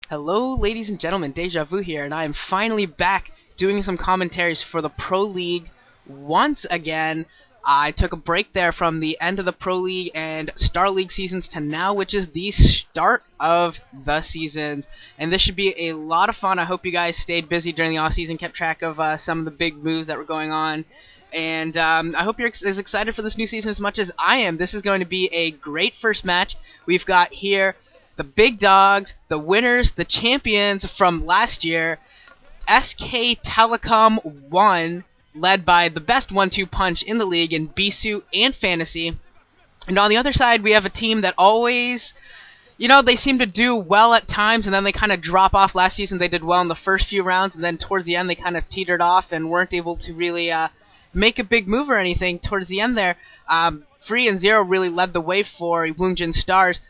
Hello, ladies and gentlemen, Deja Vu here, and I am finally back doing some commentaries for the Pro League once again. I took a break there from the end of the Pro League and Star League seasons to now, which is the start of the seasons. And this should be a lot of fun. I hope you guys stayed busy during the off-season, kept track of some of the big moves that were going on. And I hope you're as excited for this new season as much as I am. This is going to be a great first match. We've got here the big dogs, the winners, the champions from last year, SKT1, led by the best 1-2 punch in the league in Bisu and Fantasy. And on the other side, we have a team that always, they seem to do well at times, and then they kind of drop off. Last season, they did well in the first few rounds, and then towards the end, they kind of teetered off and weren't able to really make a big move or anything towards the end there. Free and Zero really led the way for Woongjin Stars,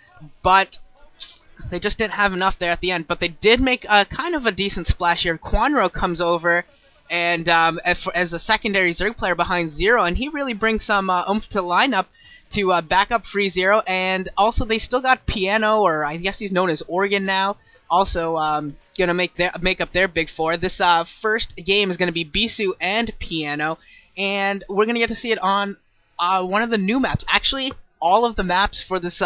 but they just didn't have enough there at the end. But they did make kind of a decent splash here. Quanro comes over and as a secondary Zerg player behind Zero, and he really brings some oomph to the lineup to back up Free Zero. And also they still got Piano, or I guess he's known as Organ now, also gonna make up their big four. This first game is gonna be Bisu and Piano, and we're gonna get to see it on one of the new maps. Actually, all of the maps for this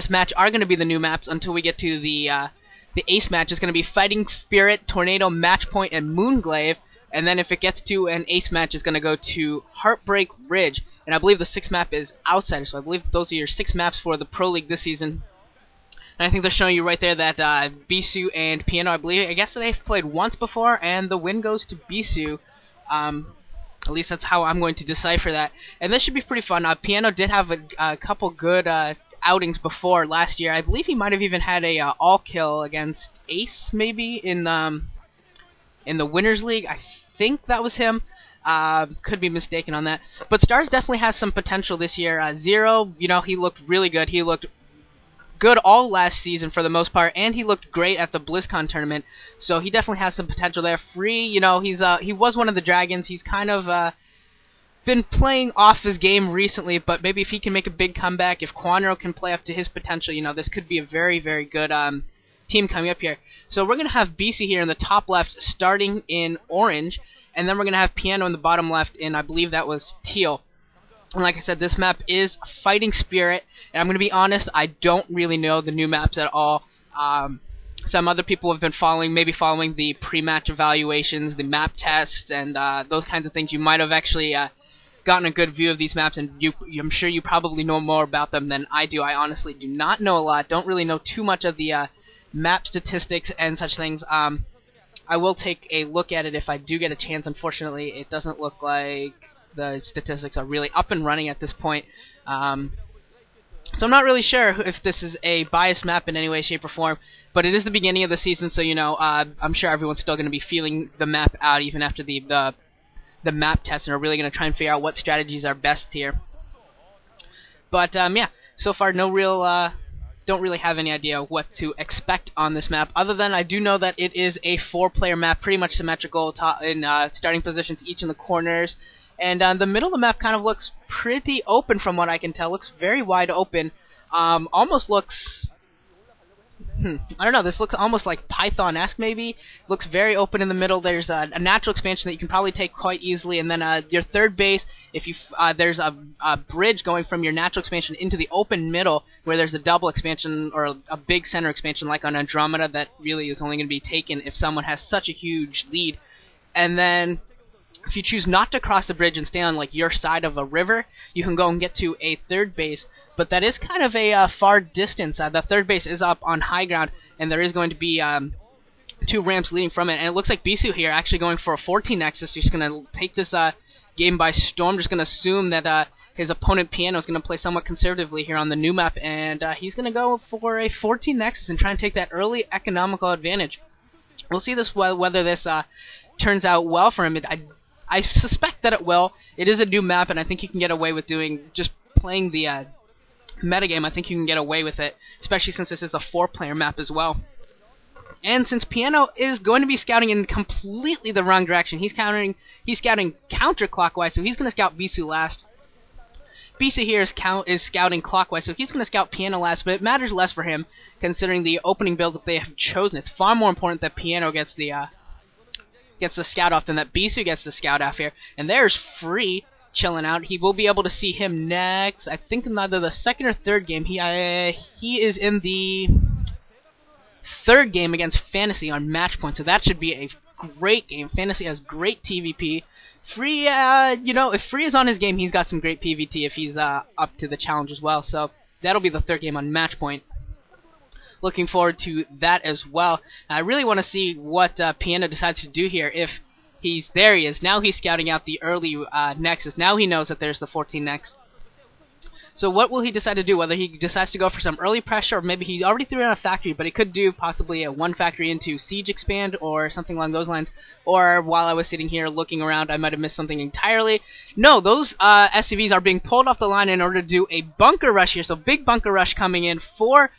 match are going to be the new maps until we get to the ace match. Is going to be Fighting Spirit, Tornado, Match Point, and Moonglaive. And then if it gets to an ace match, it's going to go to Heartbreak Ridge. And I believe the sixth map is Outsider. So I believe those are your 6 maps for the Pro League this season. And I think they're showing you right there that Bisu and Piano, I guess they've played once before, and the win goes to Bisu. At least that's how I'm going to decipher that. And this should be pretty fun. Piano did have a couple good outings before last year. I believe he might have even had a all kill against Ace, maybe in the Winners League. I think that was him. Could be mistaken on that. But Stars definitely has some potential this year. Zero, he looked really good. He looked good all last season for the most part, and he looked great at the BlizzCon tournament. So he definitely has some potential there. Free, he was one of the dragons. He's kind of been playing off his game recently, but maybe if he can make a big comeback, if Quanro can play up to his potential, this could be a very, very good team coming up here. So we're going to have BC here in the top left starting in orange, and then we're going to have Piano in the bottom left in, I believe that was teal. And like I said, this map is Fighting Spirit, and I'm going to be honest, I don't really know the new maps at all. Some other people have been following the pre-match evaluations, the map tests, and those kinds of things. You might have actually gotten a good view of these maps, and I'm sure you probably know more about them than I do. I honestly do not know a lot, don't really know too much of the map statistics and such things. I will take a look at it if I do get a chance. Unfortunately, it doesn't look like the statistics are really up and running at this point. So I'm not really sure if this is a biased map in any way, shape, or form, but it is the beginning of the season, so I'm sure everyone's still going to be feeling the map out even after the map test, and are really going to try and figure out what strategies are best here. But yeah, so far don't really have any idea what to expect on this map, other than I do know that it is a 4-player map, pretty much symmetrical in starting positions, each in the corners, and the middle of the map kind of looks pretty open from what I can tell. Looks very wide open. Almost looks I don't know, this looks almost like Python-esque maybe. Looks very open in the middle. There's a natural expansion that you can probably take quite easily, and then your third base, if you there's a bridge going from your natural expansion into the open middle, where there's a double expansion or a big center expansion like on Andromeda that really is only going to be taken if someone has such a huge lead. And then if you choose not to cross the bridge and stay on like your side of a river, you can go and get to a third base. But that is kind of a far distance. The third base is up on high ground, and there is going to be 2 ramps leading from it. And it looks like Bisu here actually going for a 14 nexus. He's going to take this game by storm. Just going to assume that his opponent Piano is going to play somewhat conservatively here on the new map, and he's going to go for a 14 nexus and try and take that early economical advantage. We'll see whether this turns out well for him. I suspect that it will. It is a new map, and I think you can get away with just playing the metagame. I think you can get away with it, especially since this is a 4-player map as well. And since Piano is going to be scouting in completely the wrong direction, he's scouting counterclockwise, so he's going to scout Bisu last. Bisu here is scouting clockwise, so he's going to scout Piano last, but it matters less for him considering the opening build that they have chosen. It's far more important that Piano gets the scout off than that Bisu gets the scout off here. And there's Free chilling out. He will be able to see him next. I think in either the second or third game. He is in the third game against Fantasy on match point, so that should be a great game. Fantasy has great TVP. Free, if Free is on his game, he's got some great PVT if he's up to the challenge as well. So that'll be the third game on match point. Looking forward to that as well. I really want to see what Piano decides to do here. If there he is. Now he's scouting out the early Nexus. Now he knows that there's the 14 next. So what will he decide to do? Whether he decides to go for some early pressure, or maybe he already threw in a factory, but he could do possibly a one factory into Siege Expand or something along those lines. Or while I was sitting here looking around, I might have missed something entirely. No, those SCVs are being pulled off the line in order to do a bunker rush here. So big bunker rush coming in for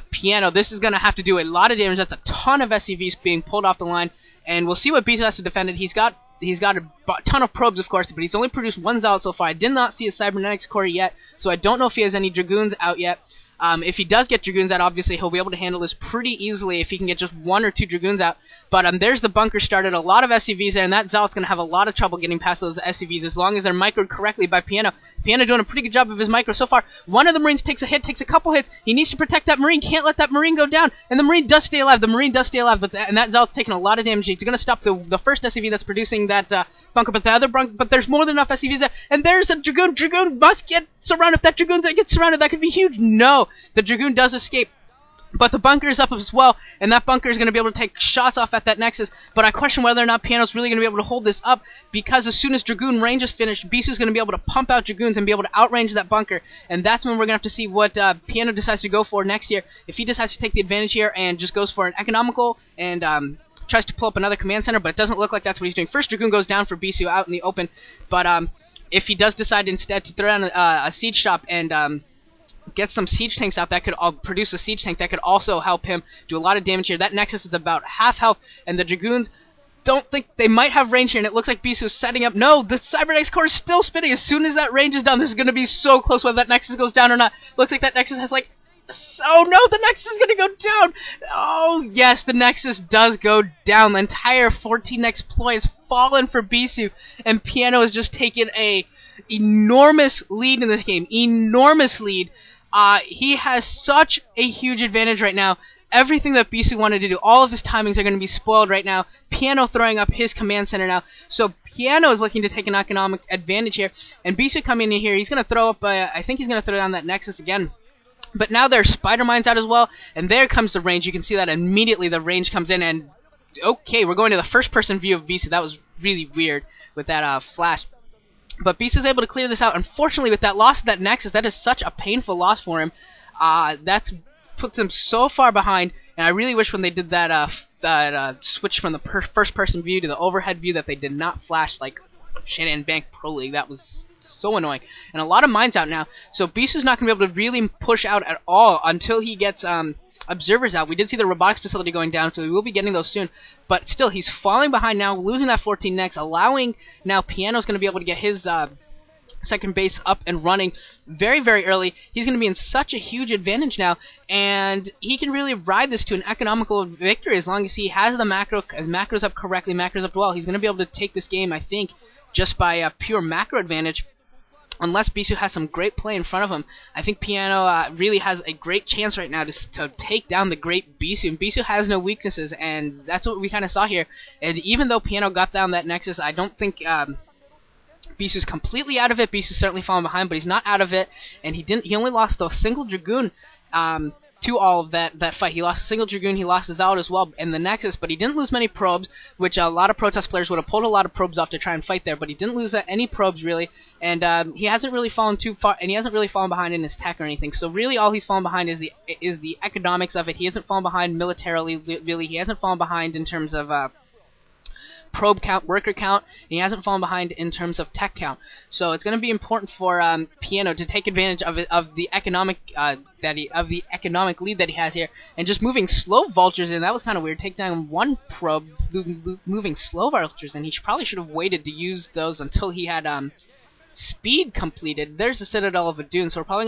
Piano. This is going to have to do a lot of damage. That's a ton of SCVs being pulled off the line. And we'll see what Bisu has to defend it. He's got a ton of probes, of course, but he's only produced one Zealot so far. I did not see a Cybernetics core yet, so I don't know if he has any Dragoons out yet. If he does get Dragoons out, obviously he'll be able to handle this pretty easily if he can get just 1 or 2 Dragoons out. But there's the bunker started, a lot of SCVs there, and that Zealot's going to have a lot of trouble getting past those SCVs as long as they're microed correctly by Piano. Piano doing a pretty good job of his micro so far. One of the Marines takes a hit, takes a couple hits. He needs to protect that Marine, can't let that Marine go down. And the Marine does stay alive. But that Zealot's taking a lot of damage. He's going to stop the first SCV that's producing that bunker, but there's more than enough SCVs there. And there's a Dragoon. Dragoon must get surrounded. If that Dragoon gets surrounded, that could be huge. No, the Dragoon does escape. But the bunker is up as well, and that bunker is going to be able to take shots off at that Nexus. But I question whether or not Piano's really going to be able to hold this up, because as soon as Dragoon range is finished, Bisu's going to be able to pump out Dragoons and be able to outrange that bunker. And that's when we're going to have to see what Piano decides to go for next year. If he decides to take the advantage here and just goes for an economical and tries to pull up another command center, but it doesn't look like that's what he's doing. First Dragoon goes down for Bisu out in the open, but if he does decide instead to throw down a siege shop and get some siege tanks out, that could produce a siege tank that could also help him do a lot of damage here. That Nexus is about half health, and the Dragoons don't think they might have range here, and it looks like Bisu is setting up. No, the Cybernetics core is still spinning. As soon as that range is done, this is going to be so close whether that Nexus goes down or not. Looks like that Nexus has like... Oh no, the Nexus is going to go down! Oh yes, the Nexus does go down. The entire 14 exploit has fallen for Bisu, and Piano has just taken a enormous lead in this game. Enormous lead. He has such a huge advantage right now. Everything that Bisu wanted to do, all of his timings are going to be spoiled right now. Piano throwing up his command center now. So Piano is looking to take an economic advantage here. And Bisu coming in here, he's going to throw up, I think he's going to throw down that Nexus again. But now there's Spider Mines out as well. And there comes the range. You can see that immediately the range comes in. And okay, we're going to the first person view of Bisu. That was really weird with that flash. But Bisu's able to clear this out. Unfortunately, with that loss of that Nexus, that is such a painful loss for him. That's puts him so far behind, and I really wish when they did that switch from the first-person view to the overhead view that they did not flash like Shannon Bank Pro League. That was so annoying. And a lot of mines out now, so Bisu's not going to be able to really push out at all until he gets observers out. We did see the robotics facility going down, so we will be getting those soon. But still, he's falling behind now, losing that 14 next, allowing now Piano's going to be able to get his second base up and running very, very early. He's going to be in such a huge advantage now, and he can really ride this to an economical victory as long as he has the macros up correctly, macros up well. He's going to be able to take this game, I think, just by pure macro advantage. Unless Bisu has some great play in front of him, I think Piano really has a great chance right now to take down the great Bisu. And Bisu has no weaknesses, and that's what we kind of saw here. And even though Piano got down that Nexus, I don't think Bisu's completely out of it. Bisu's certainly falling behind, but he's not out of it. And he only lost a single Dragoon to all of that fight. He lost a single Dragoon, he lost his Zealot as well in the Nexus, but he didn't lose many probes, which a lot of Protest players would have pulled a lot of probes off to try and fight there, but he didn't lose any probes really, and he hasn't really fallen too far, and he hasn't really fallen behind in his tech or anything, so really all he's fallen behind is the economics of it. He hasn't fallen behind militarily, really. He hasn't fallen behind in terms of probe count, worker count, and he hasn't fallen behind in terms of tech count. So it's going to be important for Piano to take advantage of the economic lead that he has here, and just moving slow vultures in. That was kind of weird. Take down one probe, moving slow vultures, and he probably should have waited to use those until he had Speed completed. There's the Citadel of Adun, so we're probably